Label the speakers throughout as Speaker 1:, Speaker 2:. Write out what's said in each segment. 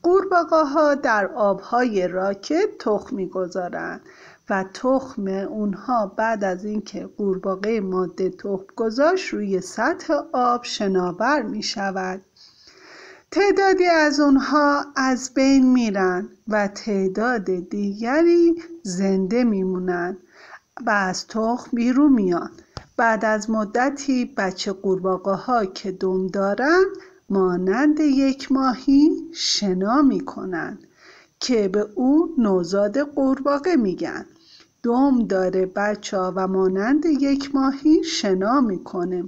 Speaker 1: قورباغه‌ها در آبهای راکد تخم می‌گذارند و تخم اونها بعد از اینکه قورباغه ماده تخم گذاشت روی سطح آب شناور می‌شود. تعدادی از اونها از بین میرن و تعداد دیگری زنده میمونن و از تخم بیرون میان. بعد از مدتی بچه قورباغه‌ها که دم دارن مانند یک ماهی شنا میکنن که به او نوزاد قورباغه میگن. دم داره بچه‌ها و مانند یک ماهی شنا میکنه.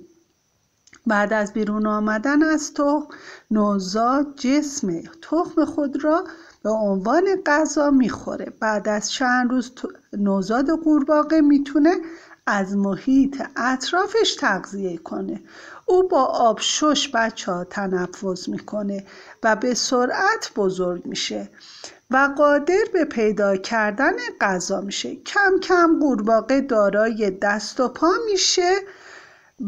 Speaker 1: بعد از بیرون آمدن از تخم، نوزاد جسم تخم خود را به عنوان غذا میخوره. بعد از چند روز نوزاد قورباغه میتونه از محیط اطرافش تغذیه کنه. او با آبشش بچه‌ها تنفس میکنه و به سرعت بزرگ میشه و قادر به پیدا کردن غذا میشه. کم کم قورباغه دارای دست و پا میشه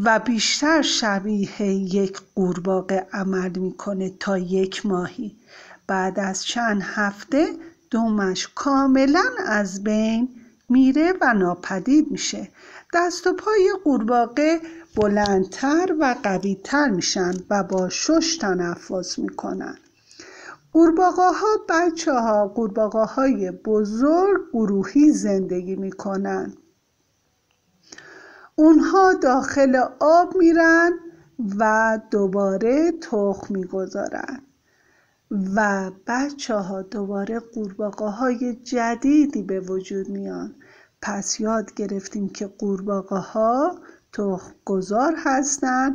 Speaker 1: و بیشتر شبیه یک قورباغه عمل میکنه تا یک ماهی. بعد از چند هفته دمش کاملا از بین میره و ناپدید میشه. دست و پای قورباغه بلندتر و قویتر میشن و با شش تنفس میکنن. قورباغه‌های بزرگ گروهی زندگی میکنن. اونها داخل آب میرن و دوباره تخم میگذارن و بچه‌ها دوباره قورباغه‌های جدیدی به وجود میان. پس یاد گرفتیم که قورباغه‌ها تخم گذار هستن.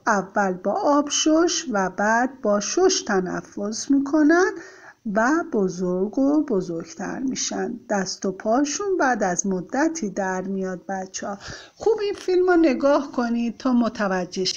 Speaker 1: اول با آبشش و بعد با شش تنفس میکنن و بزرگ و بزرگتر میشن. دست و پاشون بعد از مدتی در میاد. بچه‌ها خوب این فیلم رو نگاه کنید تا متوجه شید.